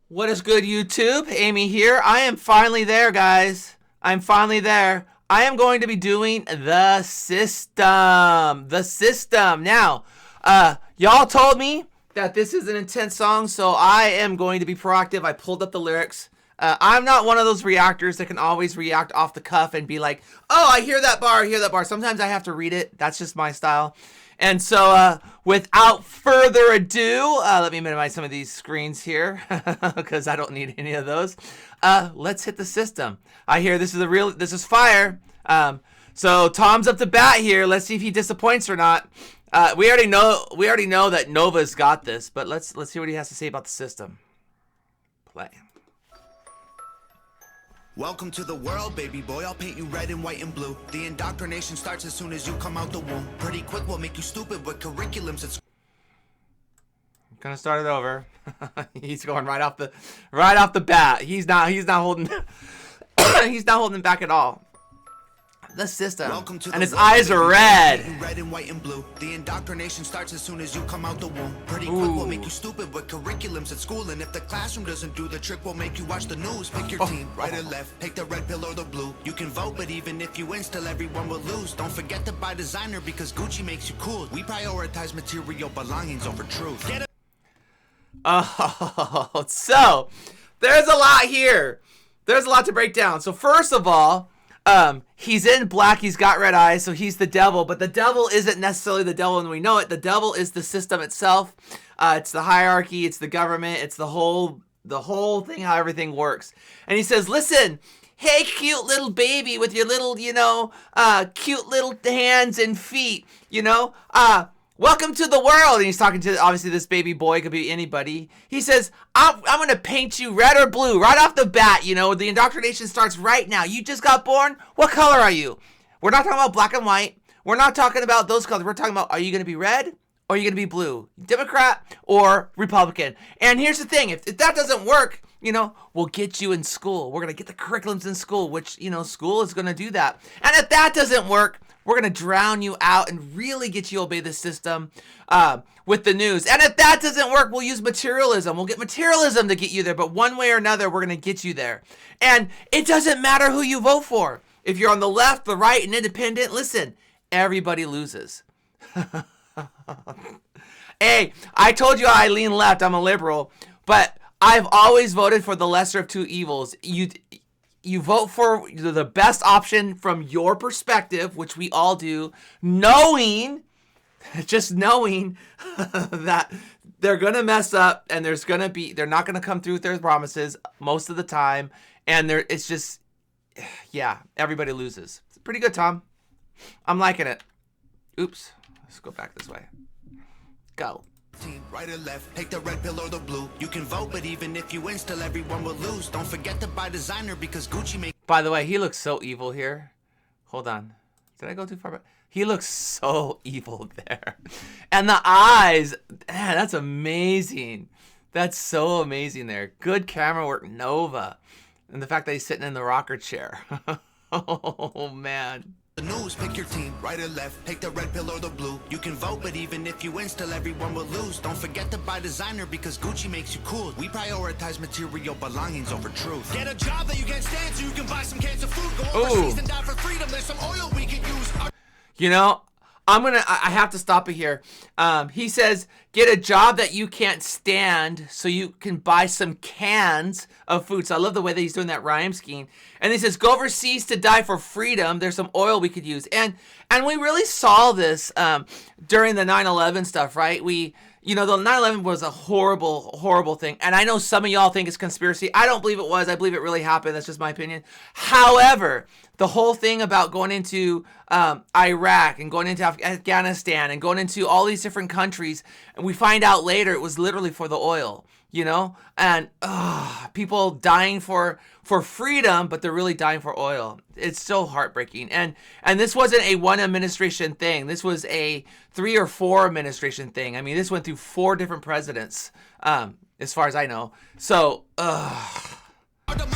What is good, YouTube? Amy here. I am finally there, guys. I'm finally there. I am going to be doing the system. The system. Now, y'all told me that this is an intense song, so I am going to be proactive. I pulled up the lyrics. I'm not one of those reactors that can always react off the cuff and be like, oh, I hear that bar, I hear that bar. Sometimes I have to read it. That's just my style. And so, without further ado, let me minimize some of these screens here because I don't need any of those. Let's hit the system. I hear this is fire. So Tom's up to bat here. Let's see if he disappoints or not. We already know that Nova's got this, but let's see what he has to say about the system. Play. Welcome to the world, baby boy. I'll paint you red and white and blue. The indoctrination starts as soon as you come out the womb. Pretty quick, we'll make you stupid with curriculums. It's gonna start it over. He's going right off the bat. He's not holding he's not holding back at all. The system. And his eyes are red. Red and white and blue. The indoctrination starts as soon as you come out the womb. Pretty quick, we'll make you stupid with curriculums at school. And if the classroom doesn't do the trick, we'll make you watch the news. Pick your team, right or left. Take the red pill or the blue. You can vote, but even if you win, still everyone will lose. Don't forget to buy designer because Gucci makes you cool. We prioritize material belongings over truth. Get it? Oh, so there's a lot here. There's a lot to break down. So first of all, he's in black, he's got red eyes, so he's the devil, but the devil isn't necessarily the devil and we know it. The devil is the system itself. It's the hierarchy, it's the government, it's the whole thing, how everything works. And he says, listen, hey, cute little baby with your little, cute little hands and feet, welcome to the world. And he's talking to, obviously, this baby boy, could be anybody. He says, I'm going to paint you red or blue right off the bat. The indoctrination starts right now. You just got born. What color are you? We're not talking about black and white. We're not talking about those colors. We're talking about, are you going to be red or are you going to be blue? Democrat or Republican? And here's the thing. If that doesn't work, we'll get you in school. We're going to get the curriculums in school, which, school is going to do that. And if that doesn't work, we're going to drown you out and really get you to obey the system with the news. And if that doesn't work, we'll use materialism. We'll get materialism to get you there. But one way or another, we're going to get you there. And it doesn't matter who you vote for. If you're on the left, the right, and independent, listen, everybody loses. Hey, I told you I lean left. I'm a liberal. But I've always voted for the lesser of two evils. You vote for the best option from your perspective, which we all do, knowing that they're going to mess up and they're not going to come through with their promises most of the time. And everybody loses. It's pretty good, Tom. I'm liking it. Oops. Let's go back this way. Go. Right or left, take the red pill or the blue. You can vote, but even if you win, still everyone will lose. Don't forget to buy designer because Gucci makes. By the way, he looks so evil here. Hold on. Did I go too far back? He looks so evil there. And the eyes, man, that's amazing. That's so amazing there. Good camera work, Nova. And the fact that he's sitting in the rocker chair. Oh, man. The news, pick your team, right or left, take the red pill or the blue. You can vote, but even if you win, still everyone will lose. Don't forget to buy designer because Gucci makes you cool. We prioritize material belongings over truth. Get a job that you can't stand so you can buy some cans of food. Go overseas and die for freedom. There's some oil we can use. I have to stop it here. He says, get a job that you can't stand so you can buy some cans of food. So I love the way that he's doing that rhyme scheme. And he says, go overseas to die for freedom. There's some oil we could use. And we really saw this during the 9/11 stuff, right? The 9/11 was a horrible, horrible thing. And I know some of y'all think it's conspiracy. I don't believe it was. I believe it really happened. That's just my opinion. However, the whole thing about going into Iraq and going into Afghanistan and going into all these different countries, and we find out later it was literally for the oil, and people dying for freedom, but they're really dying for oil. It's so heartbreaking. And this wasn't a one administration thing. This was a 3 or 4 administration thing. I mean, this went through 4 different presidents, as far as I know. So,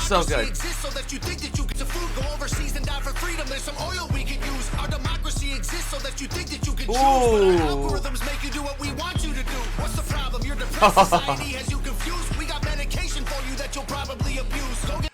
so good. So that you think that you get to food, go overseas and die for freedom. There's some oil we can use. Our democracy exists so that you think that you can choose. But our algorithms make you do what we want you to do. What's the problem? Your depressed society has you confused. We got medication for you. that you'll probably abuse.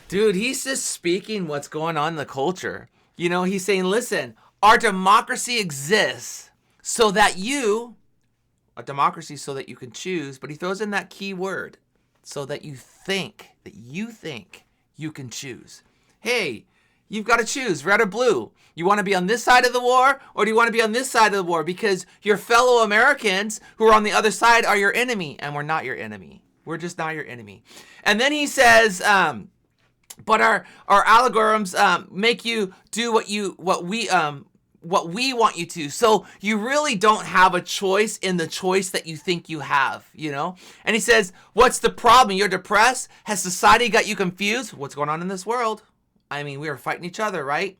Dude, he's just speaking what's going on in the culture. You know, he's saying, listen, our democracy exists so that a democracy so that you can choose, but he throws in that key word, so that you think you can choose. Hey, you've got to choose red or blue. You want to be on this side of the war, or do you want to be on this side of the war? Because your fellow Americans who are on the other side are your enemy, and we're not your enemy. We're just not your enemy. And then he says, but our algorithms make you do what we want you to. So you really don't have a choice in the choice that you think you have, you know? And he says, what's the problem? You're depressed? Has society got you confused? What's going on in this world? I mean, we are fighting each other, right?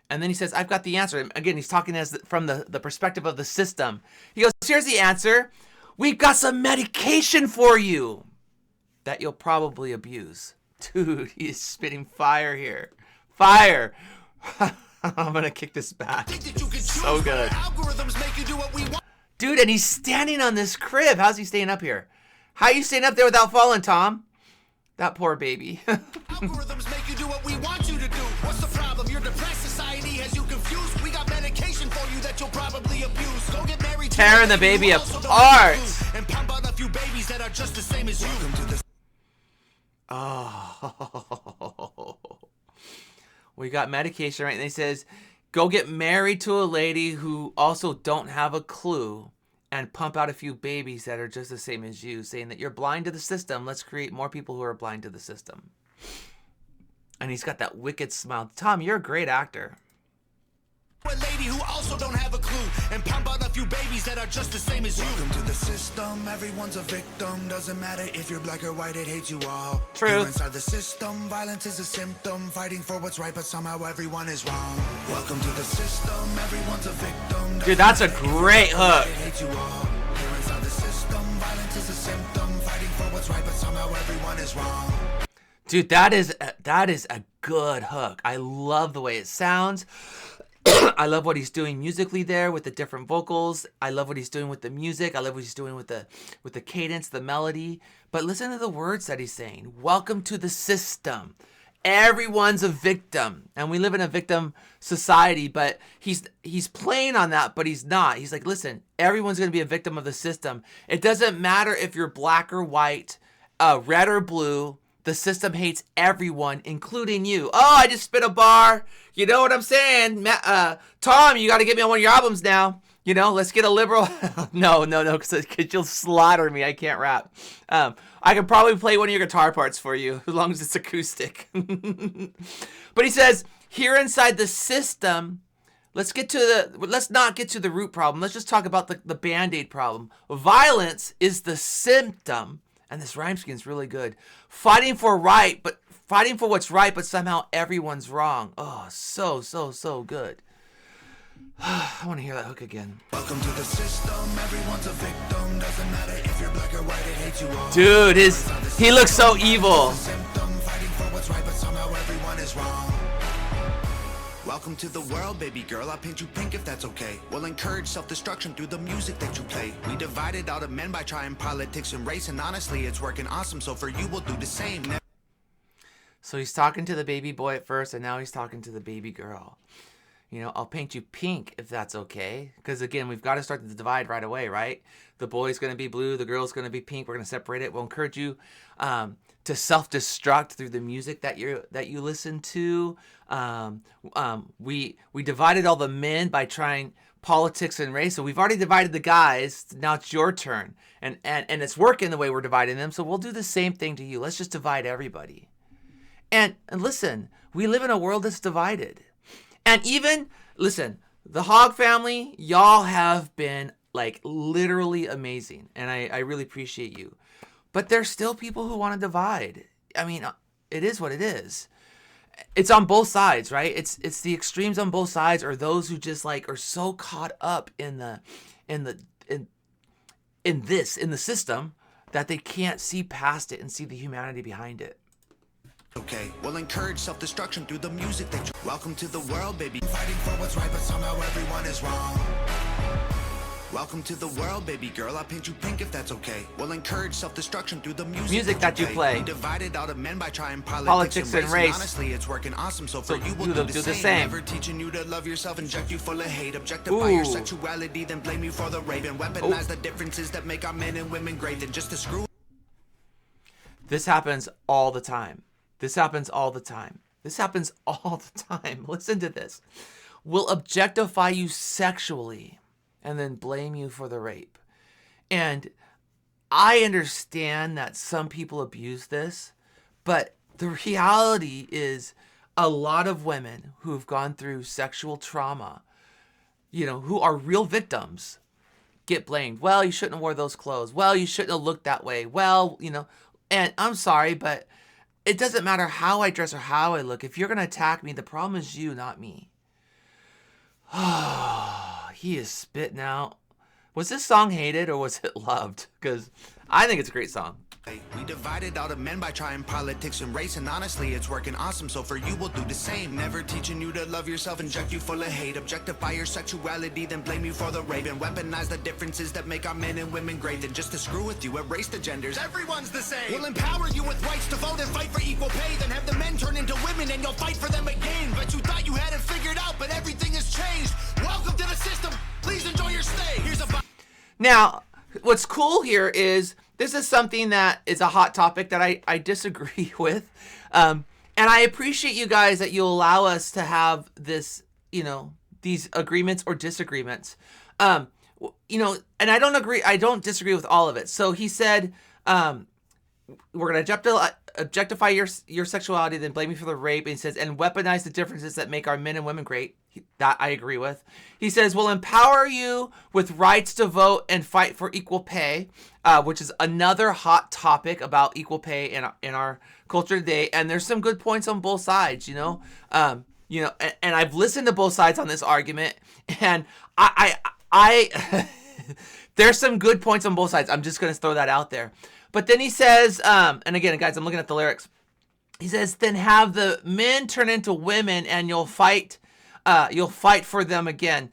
And then he says, I've got the answer. And again, he's talking from the perspective of the system. He goes, here's the answer. We've got some medication for you that you'll probably abuse. Dude, he is spitting fire here. Fire. I'm going to kick this back. So good. Dude, and he's standing on this crib. How's he staying up here? How are you staying up there without falling, Tom? That poor baby. Algorithms make you do what we want you to do. What's the problem? You're depressed. Society has you confused. We got medication for you that you'll probably abuse. Go get married. Tearing the baby apart. And pump out a few babies that are just the same as you. Oh. We got medication, right? And he says, go get married to a lady who also don't have a clue and pump out a few babies that are just the same as you, saying that you're blind to the system. Let's create more people who are blind to the system. And he's got that wicked smile. Tom, you're a great actor. A lady who also don't have a clue and pump out a few babies that are just the same as you. Welcome to the system, everyone's a victim. Doesn't matter if you're black or white, it hates you all. True. You're inside the system, violence is a symptom. Fighting for what's right, but somehow everyone is wrong. Welcome to the system, everyone's a victim. Dude, that's a great hook. It hates you all. You're inside the system, violence is a symptom. Fighting for what's right, but somehow everyone is wrong. Dude, that is a good hook. I love the way it sounds. I love what he's doing musically there with the different vocals. I love what he's doing with the music. I love what he's doing with the cadence, the melody. But listen to the words that he's saying. Welcome to the system. Everyone's a victim. And we live in a victim society, but he's playing on that, but he's not. He's like, listen, everyone's going to be a victim of the system. It doesn't matter if you're black or white, red or blue. The system hates everyone, including you. Oh, I just spit a bar. You know what I'm saying? Tom, you got to get me on one of your albums now. You know, let's get a liberal. No, because you'll slaughter me. I can't rap. I can probably play one of your guitar parts for you, as long as it's acoustic. But he says, here inside the system, let's not get to the root problem. Let's just talk about the Band-Aid problem. Violence is the symptom. And this rhyme scheme is really good. Fighting for what's right, but somehow everyone's wrong. Oh, so good. I want to hear that hook again. Welcome to the system. Everyone's a victim. Doesn't matter if you're black or white, it hates you all. Dude, he looks so evil. Fighting for what's right, but somehow everyone is wrong. Welcome to the world, baby girl. I'll paint you pink if that's okay. We'll encourage self-destruction through the music that you play. We divided all the men by trying politics and race, and honestly, it's working awesome. So for you, we'll do the same. So he's talking to the baby boy at first, and now he's talking to the baby girl. You know, I'll paint you pink if that's okay. Because again, we've got to start the divide right away, right? The boy's going to be blue, the girl's going to be pink. We're going to separate it. We'll encourage you to self-destruct through the music that you listen to. We divided all the men by trying politics and race. So we've already divided the guys. Now it's your turn. And it's working the way we're dividing them. So we'll do the same thing to you. Let's just divide everybody. And listen, we live in a world that's divided. And even, listen, the Hogg family, y'all have been like literally amazing. And I really appreciate you. But there's still people who want to divide. I mean, it is what it is. It's on both sides, right? It's the extremes on both sides, or those who just like are so caught up in the system that they can't see past it and see the humanity behind it. Okay, we'll encourage self-destruction through the music that you... Welcome to the world, baby. Fighting for what's right, but somehow everyone is wrong. Welcome to the world, baby girl. I'll paint you pink if that's okay. We'll encourage self-destruction through the Music that you play. We divided out of men by trying Politics and race. Honestly, it's working awesome. So for you, we'll do do the same. Never teaching you to love yourself, inject you full of hate, objectify your sexuality, then blame you for the rape, and weaponize the differences that make our men and women great. Then just to screw. This happens all the time. This happens all the time. This happens all the time. Listen to this. Will objectify you sexually and then blame you for the rape. And I understand that some people abuse this, but the reality is a lot of women who've gone through sexual trauma, you know, who are real victims, get blamed. Well, you shouldn't have wore those clothes. Well, you shouldn't have looked that way. Well, you know, and I'm sorry, but it doesn't matter how I dress or how I look. If you're going to attack me, the problem is you, not me. He is spitting out. Was this song hated or was it loved? Because I think it's a great song. We divided out of men by trying politics and race, and honestly, it's working awesome. So for you, we'll do the same. Never teaching you to love yourself, inject you full of hate, objectify your sexuality, then blame you for the rape, and weaponize the differences that make our men and women great. Then just to screw with you, erase the genders. Everyone's the same. We'll empower you with rights to vote and fight for equal pay, then have the men turn into women and you'll fight for them again. But you thought you had it figured out, but everything has changed. Welcome to the system. Please enjoy your stay. Here's a. Now, what's cool here is this is something that is a hot topic that I disagree with. And I appreciate you guys that you allow us to have this, you know, these agreements or disagreements. You know, and I don't disagree with all of it. So he said, we're going to objectify your sexuality, then blame you for the rape. And he says, and weaponize the differences that make our men and women great. That I agree with. He says, we'll empower you with rights to vote and fight for equal pay, which is another hot topic about equal pay in our culture today. And there's some good points on both sides, you know, and I've listened to both sides on this argument, and I there's some good points on both sides. I'm just going to throw that out there. But then he says, and again, guys, I'm looking at the lyrics. He says, then have the men turn into women and you'll fight for them again.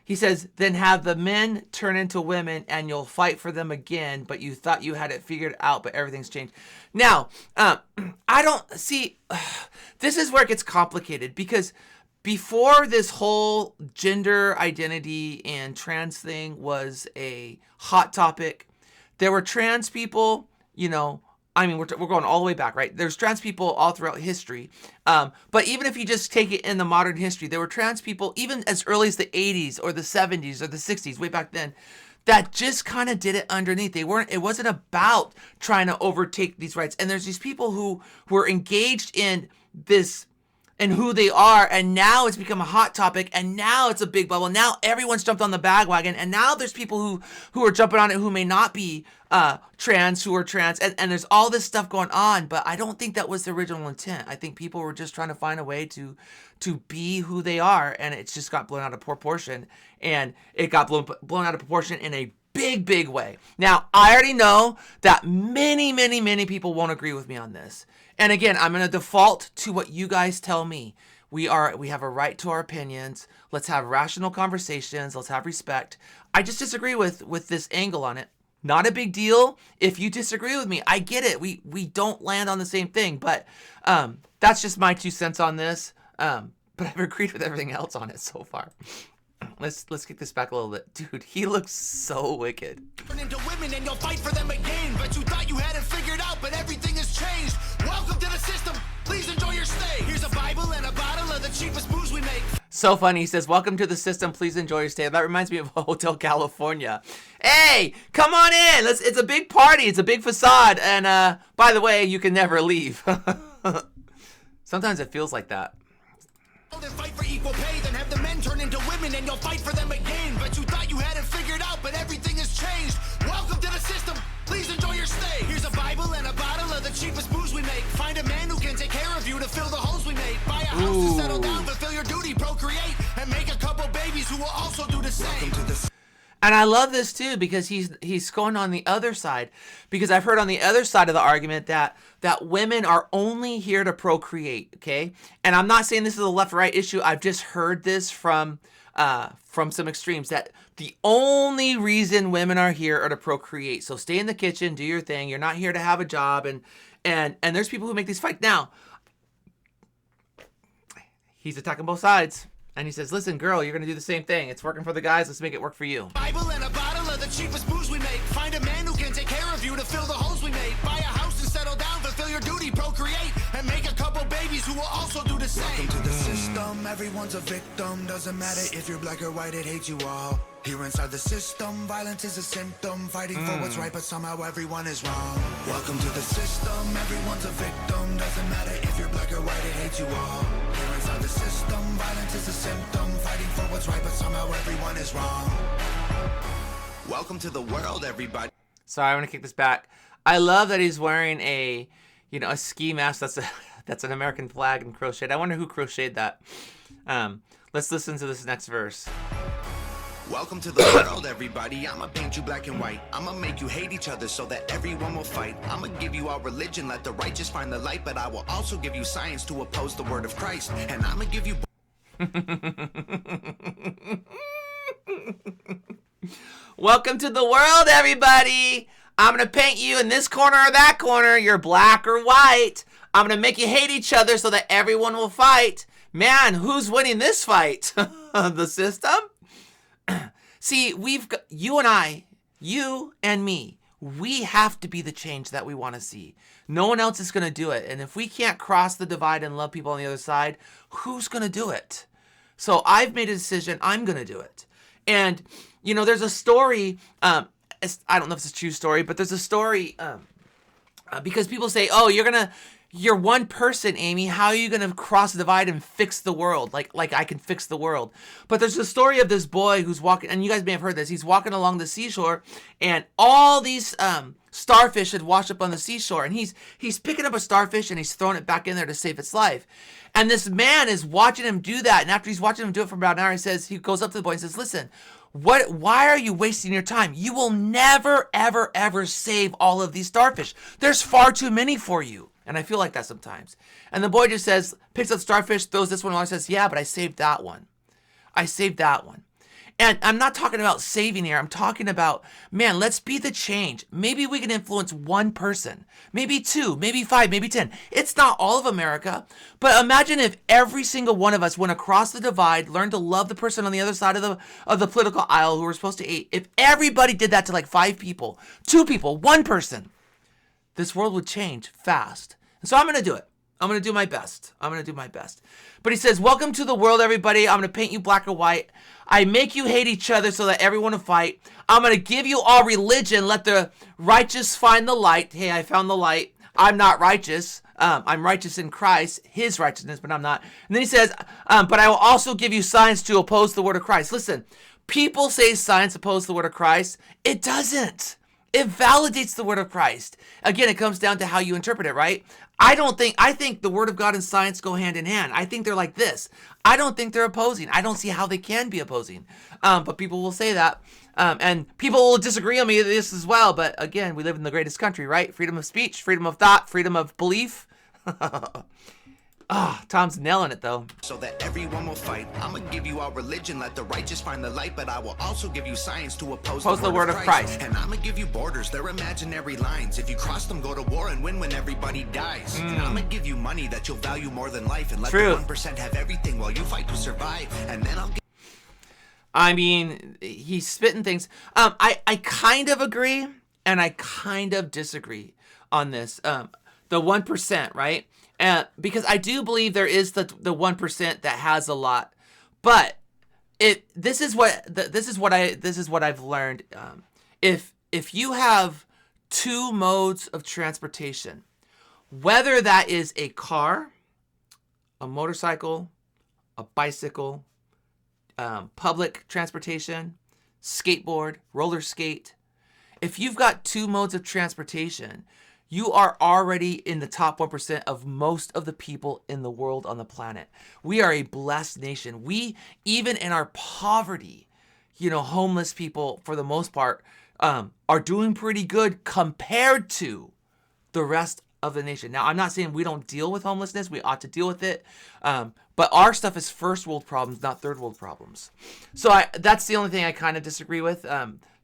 He says, then have the men turn into women and you'll fight for them again, but you thought you had it figured out, but everything's changed. Now, I don't see, this is where it gets complicated, because before this whole gender identity and trans thing was a hot topic, there were trans people, you know, I mean, we're going all the way back, right? There's trans people all throughout history. But even if you just take it in the modern history, there were trans people even as early as the 80s or the 70s or the 60s, way back then, that just kind of did it underneath. It wasn't about trying to overtake these rights. And there's these people who were engaged in this and who they are, and now it's become a hot topic, and now it's a big bubble. Now everyone's jumped on the bandwagon, and now there's people who are jumping on it who may not be trans, who are trans, and there's all this stuff going on, but I don't think that was the original intent. I think people were just trying to find a way to be who they are, and it's just got blown out of proportion, and it got blown out of proportion in a big way. Now, I already know that many people won't agree with me on this. And again, I'm going to default to what you guys tell me. We have a right to our opinions. Let's have rational conversations. Let's have respect. I just disagree with this angle on it. Not a big deal if you disagree with me. I get it. We don't land on the same thing, but that's just my 2 cents on this. But I've agreed with everything else on it so far. Let's kick this back a little bit. Dude, he looks so wicked. Turn into women and you'll fight for them again, but you thought you had it figured out, but everything has changed. Welcome to the system. Please enjoy your stay. Here's a Bible and a bottle of the cheapest booze we make. So funny. He says, welcome to the system. Please enjoy your stay. That reminds me of Hotel California. Hey, come on in. It's a big party. It's a big facade. And by the way, you can never leave. Sometimes it feels like that. Then fight for equal pay, then have the men turn into women and you'll fight for them again. But you thought you had it figured out, but everything has changed. Welcome to the system. Please enjoy your stay. Here's a Bible and a bottle of the cheapest booze we make. Find a man who can take care of you to fill the holes we made. Buy a house to settle down, fulfill your duty, procreate, and make a couple babies who will also do the same. Welcome to the And I love this too, because he's going on the other side, because I've heard on the other side of the argument that women are only here to procreate, okay? And I'm not saying this is a left-right issue. I've just heard this from some extremes, that The only reason women are here are to procreate. So stay in the kitchen, do your thing. You're not here to have a job. And there's people who make these fights. Now, he's attacking both sides. And he says, listen, girl, you're going to do the same thing. It's working for the guys. Let's make it work for you. Bible and a bottle of the cheapest booze we make. Find a man who can take care of you to fill the holes we made. Buy a house and settle down, fulfill your duty, procreate, and make a couple babies who will also do the same. Welcome to the system, everyone's a victim. Doesn't matter if you're black or white, it hates you all. Here inside the system, violence is a symptom. Fighting for what's right, but somehow everyone is wrong. Welcome to the system, everyone's a victim. Doesn't matter if you're black or white, it hates you all. Here inside the system, violence is a symptom. Fighting for what's right, but somehow everyone is wrong. Welcome to the world, everybody. Sorry, I want to kick this back. I love that he's wearing a ski mask that's an American flag and crocheted. I wonder who crocheted that. Let's listen to this next verse. Welcome to the world, everybody. I'ma paint you black and white. I'ma make you hate each other so that everyone will fight. I'ma give you our religion, let the righteous find the light. But I will also give you science to oppose the word of Christ. And I'ma give you... Welcome to the world, everybody. I'm going to paint you in this corner or that corner. You're black or white. I'm going to make you hate each other so that everyone will fight. Man, who's winning this fight? The system? See, you and me, we have to be the change that we want to see. No one else is going to do it. And if we can't cross the divide and love people on the other side, who's going to do it? So I've made a decision. I'm going to do it. And, there's a story. I don't know if it's a true story, but there's a story because people say, oh, you're one person, Amy. How are you going to cross the divide and fix the world? Like I can fix the world. But there's a story of this boy who's walking, and you guys may have heard this. He's walking along the seashore, and all these starfish had washed up on the seashore, and he's picking up a starfish and he's throwing it back in there to save its life. And this man is watching him do that. And after he's watching him do it for about an hour, he goes up to the boy and says, listen, why are you wasting your time? You will never, ever, ever save all of these starfish. There's far too many for you. And I feel like that sometimes. And the boy just picks up starfish, throws this one along, and says, yeah, but I saved that one. I saved that one. And I'm not talking about saving here. I'm talking about, man, let's be the change. Maybe we can influence one person, maybe 2, maybe 5, maybe 10. It's not all of America, but imagine if every single one of us went across the divide, learned to love the person on the other side of the political aisle who we're supposed to hate. If everybody did that to like 5 people, 2 people, 1 person, this world would change fast. And so I'm going to do it. I'm going to do my best. But he says, welcome to the world, everybody. I'm going to paint you black or white. I make you hate each other so that everyone will fight. I'm going to give you all religion. Let the righteous find the light. Hey, I found the light. I'm not righteous. I'm righteous in Christ, his righteousness, but I'm not. And then he says, but I will also give you science to oppose the word of Christ. Listen, people say science opposes the word of Christ. It doesn't. It validates the word of Christ. Again, it comes down to how you interpret it, right? I think the word of God and science go hand in hand. I think they're like this. I don't think they're opposing. I don't see how they can be opposing. But people will say that. And people will disagree on me with this as well. But again, we live in the greatest country, right? Freedom of speech, freedom of thought, freedom of belief. Tom's nailing it though. So that everyone will fight. I'm gonna give you our religion, let the righteous find the light, but I will also give you science to oppose the word of Christ. And I'm gonna give you borders, they're imaginary lines. If you cross them, go to war and win when everybody dies. And I'm gonna give you money that you'll value more than life, and let the 1% have everything while you fight to survive. And then I mean, he's spitting things. I kind of agree and I kind of disagree on this. The 1%, right? Because I do believe there is the 1% that has a lot, but this is what I've learned. If you have 2 modes of transportation, whether that is a car, a motorcycle, a bicycle, public transportation, skateboard, roller skate, if you've got 2 modes of transportation, you are already in the top 1% of most of the people in the world on the planet. We are a blessed nation. We, even in our poverty, homeless people, for the most part, are doing pretty good compared to the rest of the nation. Now, I'm not saying we don't deal with homelessness. We ought to deal with it. But our stuff is first world problems, not third world problems. So that's the only thing I kind of disagree with,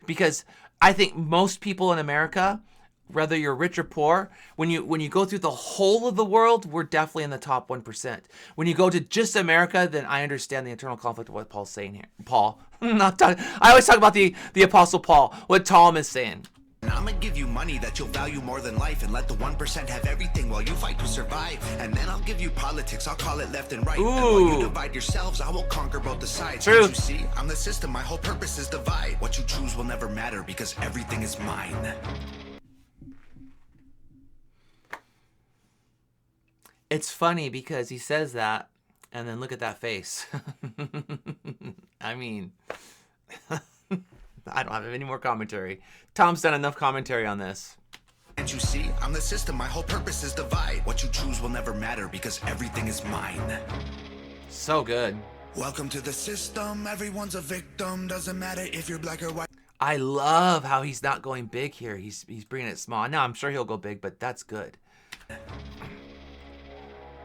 because I think most people in America, whether you're rich or poor, when you go through the whole of the world, we're definitely in the top 1%. When you go to just America, then I understand the internal conflict of what Paul's saying here. Paul, I always talk about the Apostle Paul, what Tom is saying. I'm gonna give you money that you'll value more than life, and let the 1% have everything while you fight to survive. And then I'll give you politics, I'll call it left and right. Ooh. And while you divide yourselves, I will conquer both the sides. True. Can't you see? I'm the system, my whole purpose is divide. What you choose will never matter because everything is mine. It's funny because he says that, and then look at that face. I mean, I don't have any more commentary. Tom's done enough commentary on this. Can't you see? I'm the system, my whole purpose is divide. What you choose will never matter because everything is mine. So good. Welcome to the system, everyone's a victim. Doesn't matter if you're black or white. I love how he's not going big here. He's bringing it small. Now, I'm sure he'll go big, but that's good.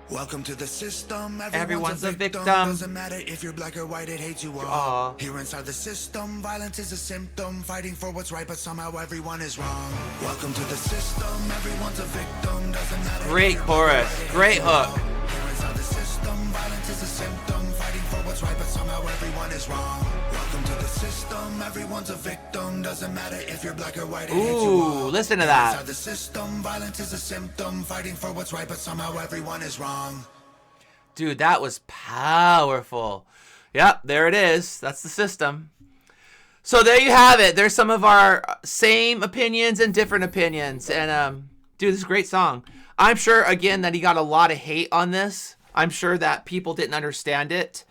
Welcome to the system. Everyone's a victim. Doesn't matter if you're black or white, it hates you all. Aww. Here inside the system, violence is a symptom. Fighting for what's right, but somehow everyone is wrong. Welcome to the system. Everyone's a victim. Doesn't matter. Great chorus. Great hook. Here inside the system, violence is a symptom. Fighting for what's right, but somehow everyone is wrong. Welcome to the system. Everyone's a victim. Doesn't matter if you're black or white, it hates you all. Ooh, listen to Here that. inside the system, violence is a symptom. Fighting for what's right, but somehow everyone is wrong. Dude, that was powerful. Yep, there it is. That's the system. So there you have it. There's some of our same opinions and different opinions. And, dude, this is a great song. I'm sure, again, that he got a lot of hate on this. I'm sure that people didn't understand it.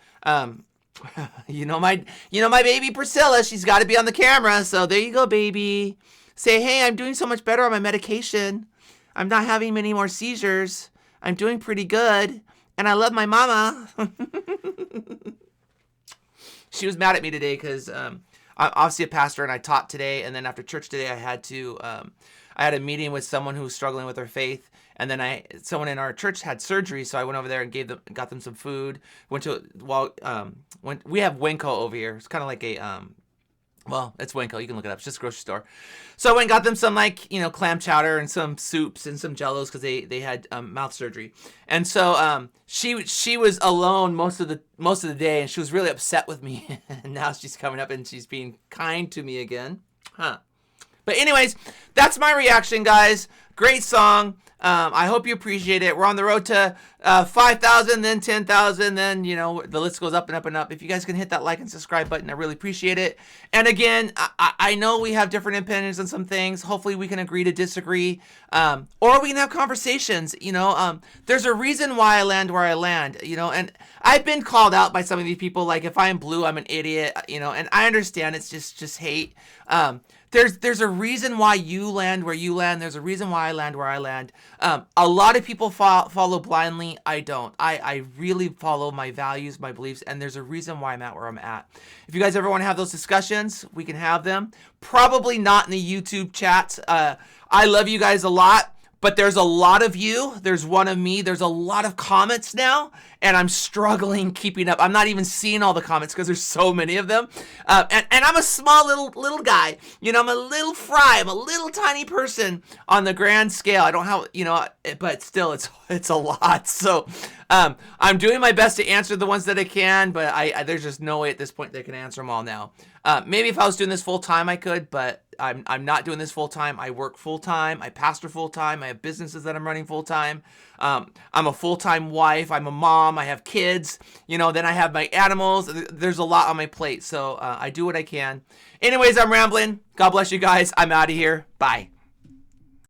You know my baby Priscilla, she's got to be on the camera. So there you go, baby. Say, hey, I'm doing so much better on my medication. I'm not having many more seizures. I'm doing pretty good. And I love my mama. She was mad at me today because I'm obviously a pastor and I taught today. And then after church today, I had a meeting with someone who was struggling with their faith. And then someone in our church had surgery, so I went over there and got them some food. We have Winco over here. It's kind of like it's Winco. You can look it up. It's just a grocery store. So I went and got them some clam chowder and some soups and some jellos because they had mouth surgery. And so she was alone most of the day, and she was really upset with me. And now she's coming up and she's being kind to me again. But anyways, that's my reaction, guys. Great song. I hope you appreciate it. We're on the road to 5,000, then 10,000, then, the list goes up and up and up. If you guys can hit that like and subscribe button, I really appreciate it. And again, I know we have different opinions on some things. Hopefully we can agree to disagree, or we can have conversations. There's a reason why I land where I land, and I've been called out by some of these people. Like, if I'm blue, I'm an idiot, and I understand it's just hate. There's a reason why you land where you land. There's a reason why I land where I land. A lot of people follow blindly. I don't. I really follow my values, my beliefs, and there's a reason why I'm at where I'm at. If you guys ever want to have those discussions, we can have them. Probably not in the YouTube chats. I love you guys a lot. But there's a lot of you. There's one of me. There's a lot of comments now, and I'm struggling keeping up. I'm not even seeing all the comments because there's so many of them. And I'm a small little guy. I'm a little fry. I'm a little tiny person on the grand scale. I don't have, but still, it's a lot. So I'm doing my best to answer the ones that I can, but there's just no way at this point they can answer them all now. Maybe if I was doing this full time, I could, but I'm not doing this full time. I work full time. I pastor full time. I have businesses that I'm running full time. I'm a full time wife. I'm a mom. I have kids. Then I have my animals. There's a lot on my plate, so I do what I can. Anyways, I'm rambling. God bless you guys. I'm out of here. Bye.